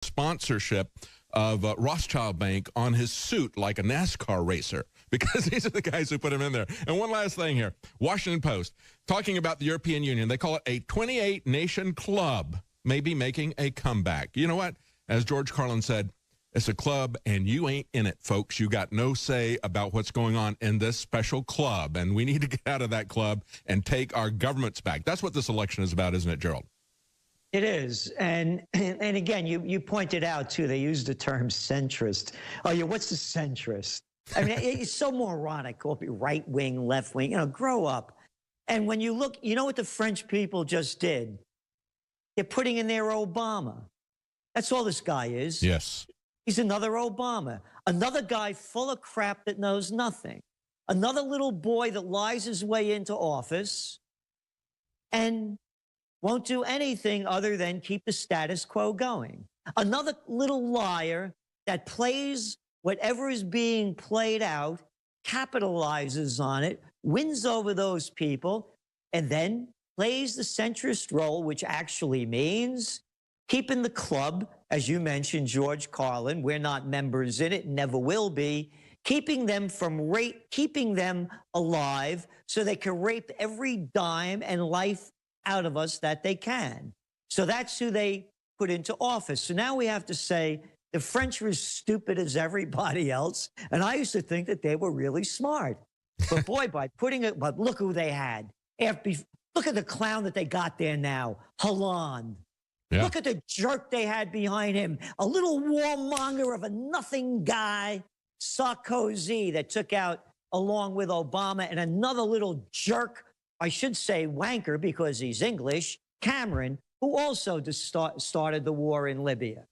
sponsorship of Rothschild Bank on his suit like a NASCAR racer because these are the guys who put him in there. And one last thing here, Washington Post, talking about the European Union. They call it a 28-nation club maybe making a comeback. You know what? As George Carlin said, it's a club, and you ain't in it, folks. You got no say about what's going on in this special club, and we need to get out of that club and take our governments back. That's what this election is about, isn't it, Gerald? It is. And again, you pointed out, too, they use the term centrist. Oh, yeah, what's a centrist? I mean, it's so moronic. Call it right wing, left wing. You know, grow up. And when you look, you know what the French people just did? They're putting in their Obama. That's all this guy is. Yes. He's another Obama, another guy full of crap that knows nothing, another little boy that lies his way into office and won't do anything other than keep the status quo going. Another little liar that plays whatever is being played out, capitalizes on it, wins over those people, and then plays the centrist role, which actually means keeping the club, as you mentioned, George Carlin, we're not members in it, never will be, keeping them from keeping them alive so they can rape every dime and life out of us that they can. So that's who they put into office. So now we have to say the French were as stupid as everybody else, and I used to think that they were really smart. But boy, but look who they had. Look at the clown that they got there now, Hollande. Yeah. Look at the jerk they had behind him. A little warmonger of a nothing guy, Sarkozy, that took out, along with Obama, and another little jerk, I should say wanker because he's English, Cameron, who also started the war in Libya.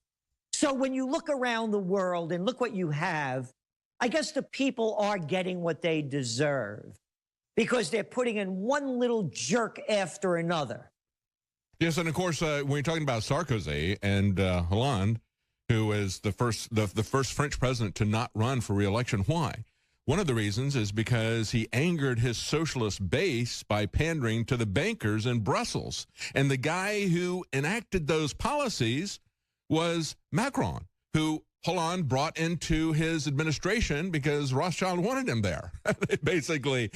So when you look around the world and look what you have, I guess the people are getting what they deserve because they're putting in one little jerk after another. Yes, and of course, when you're talking about Sarkozy and Hollande, who is the first French president to not run for re-election, why? One of the reasons is because he angered his socialist base by pandering to the bankers in Brussels. And the guy who enacted those policies was Macron, who Hollande brought into his administration because Rothschild wanted him there. Basically,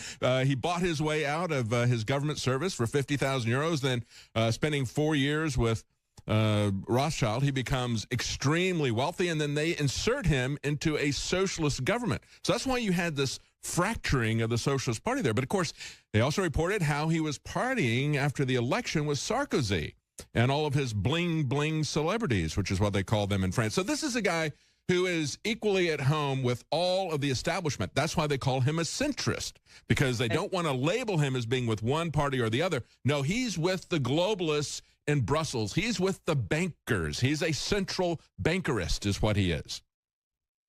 he bought his way out of his government service for 50,000 euros. Then spending 4 years with Rothschild, he becomes extremely wealthy, and then they insert him into a socialist government. So that's why you had this fracturing of the Socialist Party there. But of course, they also reported how he was partying after the election with Sarkozy and all of his bling-bling celebrities, which is what they call them in France. So this is a guy who is equally at home with all of the establishment. That's why they call him a centrist, because they don't want to label him as being with one party or the other. No, he's with the globalists in Brussels. He's with the bankers. He's a central bankerist is what he is.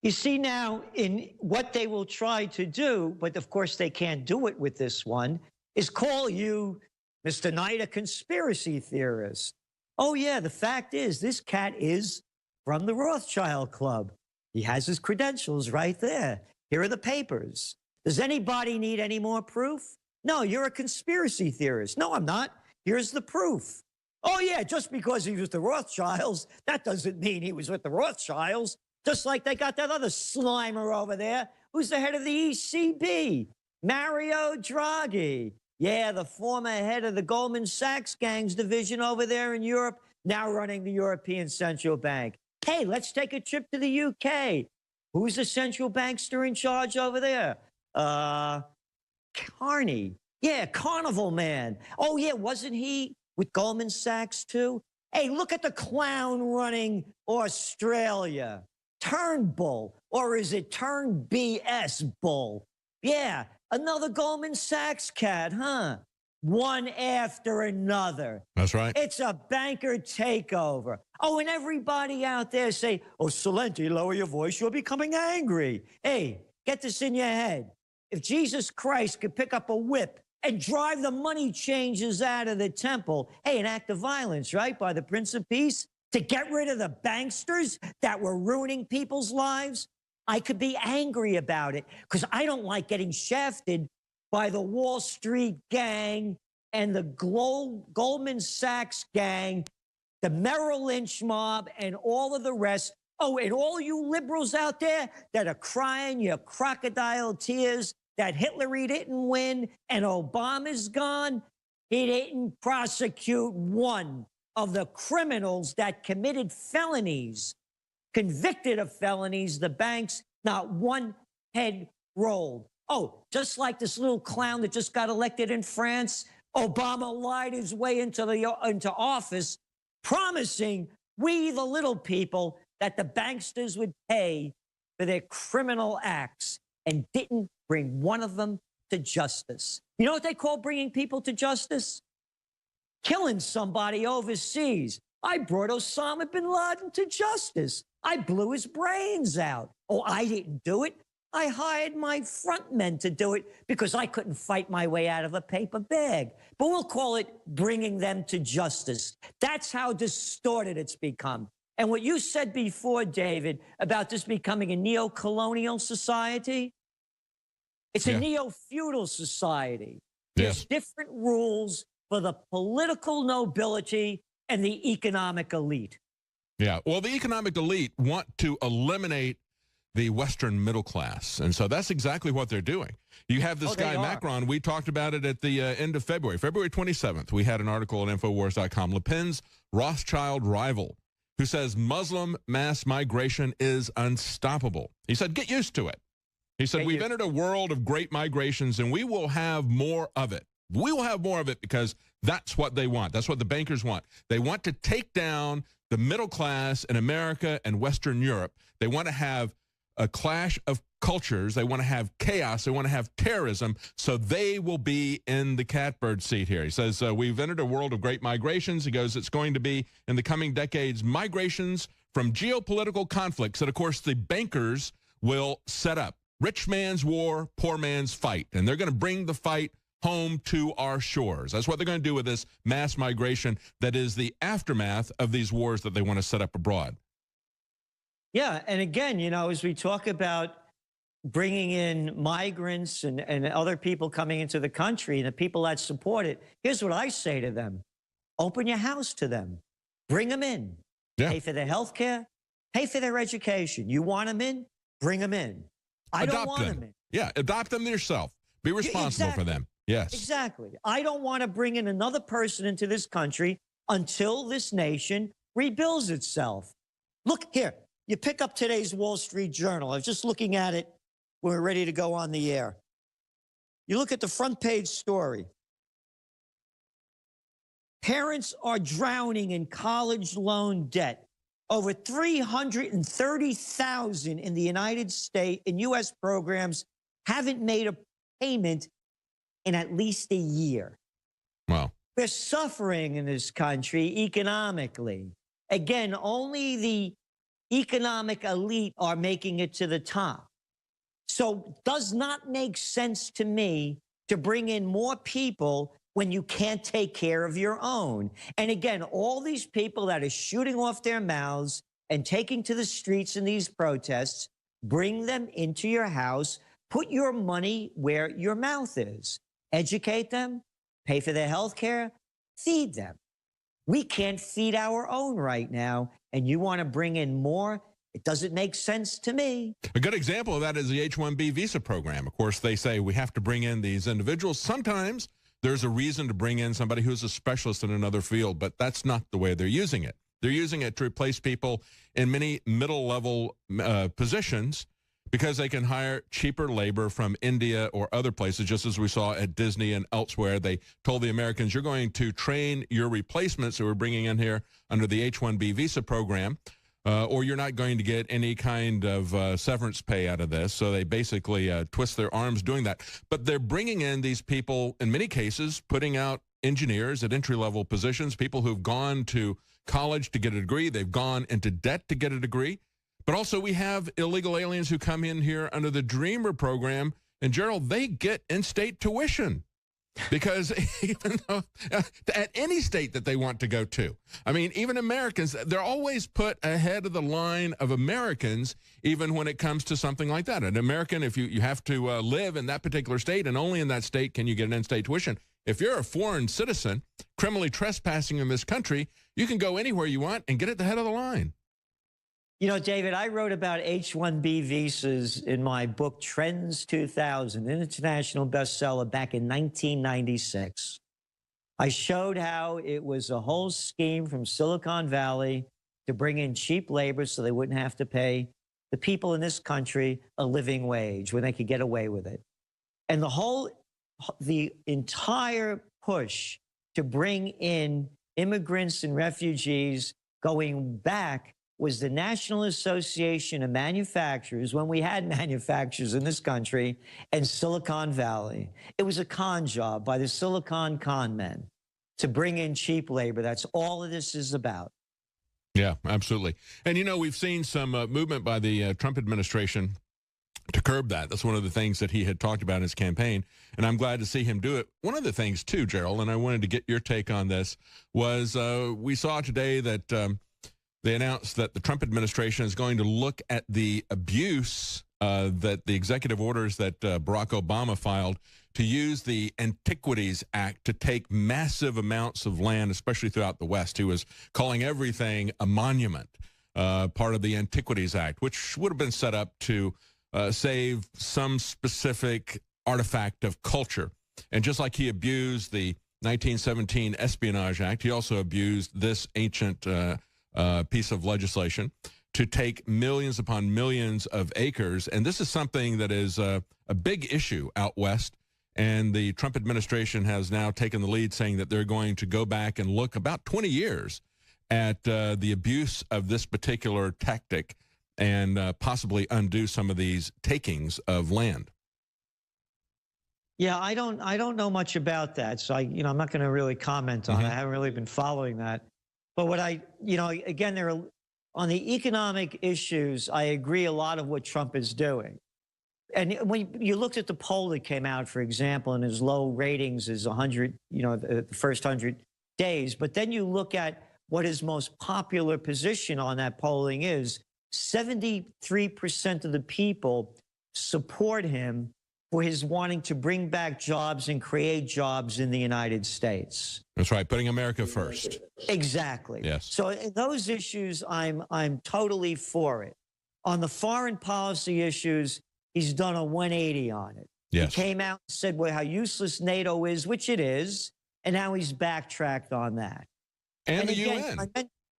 You see now in what they will try to do, but of course they can't do it with this one, is call you, Mr. Knight, a conspiracy theorist. Oh, yeah, the fact is this cat is from the Rothschild Club. He has his credentials right there. Here are the papers. Does anybody need any more proof? No, you're a conspiracy theorist. No, I'm not. Here's the proof. Oh, yeah, just because he was the Rothschilds, that doesn't mean he was with the Rothschilds. Just like they got that other Slimer over there who's the head of the ECB, Mario Draghi. Yeah, the former head of the Goldman Sachs gangs division over there in Europe, now running the European Central Bank. Hey, let's take a trip to the UK. Who's the central bankster in charge over there? Carney. Yeah, Carnival Man. Oh, yeah, wasn't he with Goldman Sachs too? Hey, look at the clown running Australia. Turnbull, or is it Turn BS Bull? Yeah, another Goldman Sachs cat, huh? One after another. That's right. It's a banker takeover. Oh, and everybody out there say, oh, Celente, lower your voice, you're becoming angry. Hey, get this in your head. If Jesus Christ could pick up a whip and drive the money changers out of the temple, hey, an act of violence, right, by the Prince of Peace, to get rid of the banksters that were ruining people's lives, I could be angry about it because I don't like getting shafted by the Wall Street gang and the Goldman Sachs gang the Merrill Lynch mob, and all of the rest. Oh, and all you liberals out there that are crying your crocodile tears that Hitler didn't win and Obama's gone, he didn't prosecute one of the criminals that committed felonies, convicted of felonies, the banks, not one head rolled. Oh, just like this little clown that just got elected in France, Obama lied his way into office, promising we, the little people, that the banksters would pay for their criminal acts, and didn't bring one of them to justice. You know what they call bringing people to justice? Killing somebody overseas. I brought Osama bin Laden to justice. I blew his brains out. Oh, I didn't do it. I hired my front men to do it because I couldn't fight my way out of a paper bag. But we'll call it bringing them to justice. That's how distorted it's become. And what you said before, David, about this becoming a neo-colonial society, it's a neo-feudal society. There's different rules for the political nobility and the economic elite. Yeah, well, the economic elite want to eliminate the Western middle class. And so that's exactly what they're doing. You have this guy, Macron. We talked about it at the end of February. February 27th, we had an article at Infowars.com. Le Pen's Rothschild rival, who says Muslim mass migration is unstoppable. He said, get used to it. He said, we've entered a world of great migrations, and we will have more of it. We will have more of it because that's what they want. That's what the bankers want. They want to take down the middle class in America and Western Europe. They want to have a clash of cultures. They want to have chaos. They want to have terrorism. So they will be in the catbird seat here. He says, we've entered a world of great migrations. He goes, it's going to be, in the coming decades, migrations from geopolitical conflicts that, of course, the bankers will set up. Rich man's war, poor man's fight. And they're going to bring the fight home to our shores. That's what they're going to do with this mass migration that is the aftermath of these wars that they want to set up abroad. Yeah, and again, you know, as we talk about bringing in migrants and other people coming into the country and the people that support it, here's what I say to them. Open your house to them. Bring them in. Yeah. Pay for their health care. Pay for their education. You want them in? Bring them in. I don't want them in. Yeah, adopt them yourself. Be responsible for them. Yes. Exactly. I don't want to bring in another person into this country until this nation rebuilds itself. Look here. You pick up today's Wall Street Journal. I was just looking at it when we're ready to go on the air. You look at the front page story. Parents are drowning in college loan debt. Over 330,000 in the United States, in U.S. programs, haven't made a payment in at least a year. Wow. We're suffering in this country economically. Again, only the economic elite are making it to the top. So does not make sense to me to bring in more people when you can't take care of your own. And again, all these people that are shooting off their mouths and taking to the streets in these protests, bring them into your house, put your money where your mouth is. Educate them, pay for their health care, feed them. We can't feed our own right now, and you want to bring in more? It doesn't make sense to me. A good example of that is the H-1B visa program. Of course, they say we have to bring in these individuals. Sometimes there's a reason to bring in somebody who's a specialist in another field, but that's not the way they're using it. They're using it to replace people in many middle-level positions because they can hire cheaper labor from India or other places, just as we saw at Disney and elsewhere. They told the Americans, you're going to train your replacements that we're bringing in here under the H-1B visa program, or you're not going to get any kind of severance pay out of this. So they basically twist their arms doing that. But they're bringing in these people, in many cases, putting out engineers at entry-level positions, people who've gone to college to get a degree. They've gone into debt to get a degree. But also we have illegal aliens who come in here under the Dreamer program. And, Gerald, they get in-state tuition. Because even though at any state that they want to go to, I mean, even Americans, they're always put ahead of the line of Americans, even when it comes to something like that. An American, if you have to live in that particular state and only in that state can you get an in-state tuition. If you're a foreign citizen criminally trespassing in this country, you can go anywhere you want and get at the head of the line. You know, David, I wrote about H-1B visas in my book, Trends 2000, an international bestseller back in 1996. I showed how it was a whole scheme from Silicon Valley to bring in cheap labor so they wouldn't have to pay the people in this country a living wage when they could get away with it. And the entire push to bring in immigrants and refugees going back was the National Association of Manufacturers, when we had manufacturers in this country, and Silicon Valley. It was a con job by the Silicon con men to bring in cheap labor. That's all of this is about. Yeah, absolutely. And, you know, we've seen some movement by the Trump administration to curb that. That's one of the things that he had talked about in his campaign, and I'm glad to see him do it. One of the things, too, Gerald, and I wanted to get your take on this, was we saw today that they announced that the Trump administration is going to look at the abuse that the executive orders that Barack Obama filed to use the Antiquities Act to take massive amounts of land, especially throughout the West. He was calling everything a monument, part of the Antiquities Act, which would have been set up to save some specific artifact of culture. And just like he abused the 1917 Espionage Act, he also abused this ancient piece of legislation to take millions upon millions of acres. And this is something that is a big issue out West. And the Trump administration has now taken the lead, saying that they're going to go back and look about 20 years at the abuse of this particular tactic and possibly undo some of these takings of land. Yeah, I don't know much about that, so I'm not going to really comment on it. I haven't really been following that. But what again, on the economic issues, I agree a lot of what Trump is doing. And when you looked at the poll that came out, for example, and his low ratings is 100, the first 100 days. But then you look at what his most popular position on that polling is. 73% of the people support him for his wanting to bring back jobs and create jobs in the United States. That's right, putting America first. Exactly. Yes. So in those issues, I'm totally for it. On the foreign policy issues, he's done a 180 on it. Yes. He came out and said how useless NATO is, which it is, and now he's backtracked on that. And the UN.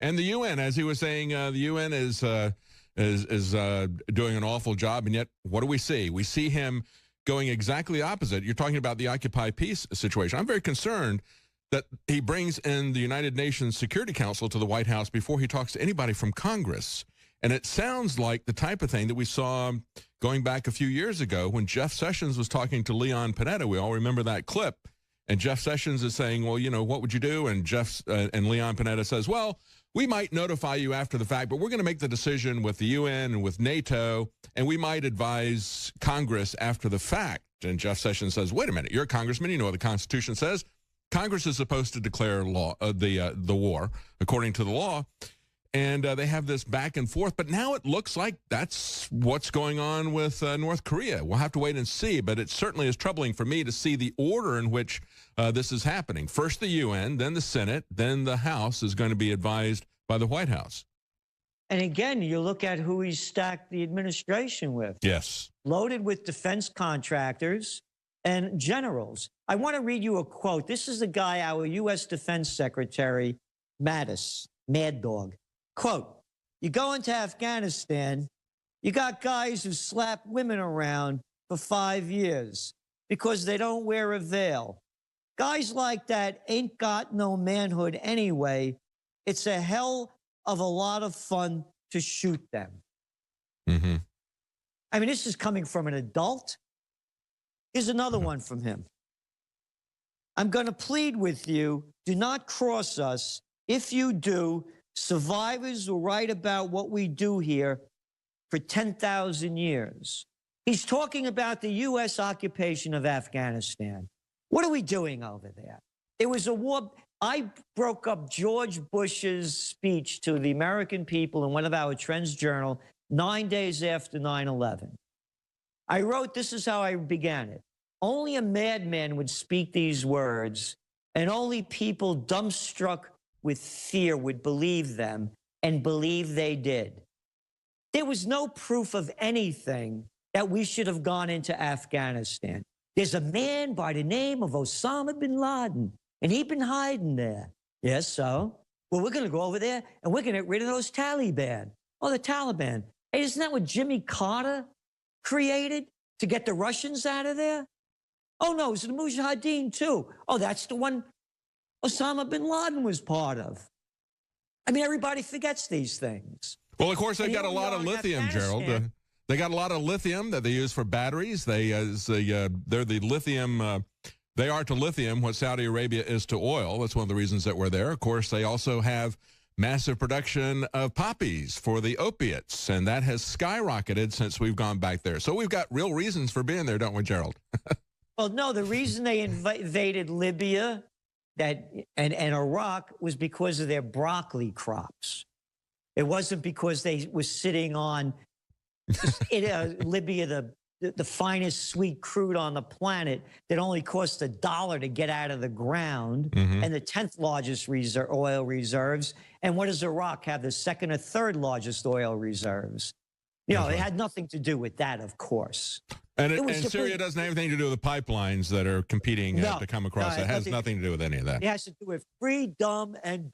And the UN, as he was saying, the UN is doing an awful job, and yet what do we see? We see him going exactly opposite. You're talking about the Occupy Peace situation. I'm very concerned that he brings in the United Nations Security Council to the White House before he talks to anybody from Congress. And it sounds like the type of thing that we saw going back a few years ago when Jeff Sessions was talking to Leon Panetta. We all remember that clip. And Jeff Sessions is saying, well, what would you do? And and Leon Panetta says, well, we might notify you after the fact, but we're going to make the decision with the UN and with NATO, and we might advise Congress after the fact. And Jeff Sessions says, wait a minute, you're a congressman. You know what the Constitution says. Congress is supposed to declare the war according to the law. And they have this back and forth. But now it looks like that's what's going on with North Korea. We'll have to wait and see. But it certainly is troubling for me to see the order in which this is happening. First the UN, then the Senate, then the House is going to be advised by the White House. And again, you look at who he's stacked the administration with. Yes. Loaded with defense contractors and generals. I want to read you a quote. This is the guy, our U.S. Defense Secretary, Mattis, Mad Dog. Quote, you go into Afghanistan, you got guys who slap women around for 5 years because they don't wear a veil. Guys like that ain't got no manhood anyway. It's a hell of a lot of fun to shoot them. Mm-hmm. I mean, this is coming from an adult. Here's another one from him. I'm going to plead with you, do not cross us. If you do, survivors will write about what we do here for 10,000 years. He's talking about the U.S. occupation of Afghanistan. What are we doing over there? It was a war. I broke up George Bush's speech to the American people in one of our Trends Journal 9 days after 9/11. I wrote, this is how I began it. only a madman would speak these words, and only people dumbstruck with fear would believe them and believe they did. There was no proof of anything that we should have gone into Afghanistan. There's a man by the name of Osama bin Laden, and he'd been hiding there. Yes, so? Well, we're going to go over there, and we're going to get rid of those Taliban. Oh, the Taliban. Hey, isn't that what Jimmy Carter created to get the Russians out of there? Oh, no, it's the Mujahideen, too. Oh, that's the one Osama bin Laden was part of. I mean, everybody forgets these things. Well, of course, they've got a lot of lithium, Gerald. They got a lot of lithium that they use for batteries. They're the lithium. They are to lithium what Saudi Arabia is to oil. That's one of the reasons that we're there. Of course, they also have massive production of poppies for the opiates, and that has skyrocketed since we've gone back there. So we've got real reasons for being there, don't we, Gerald? Well, no, the reason they invaded Libya and Iraq was because of their broccoli crops. It wasn't because they were sitting on Libya, the finest sweet crude on the planet that only cost $1 to get out of the ground, and the 10th largest oil reserves. And what does Iraq have? The second or third largest oil reserves. You know, it had nothing to do with that, of course. And Syria doesn't have anything to do with the pipelines that are competing to come across. It has nothing to do with any of that. It has to do with freedom and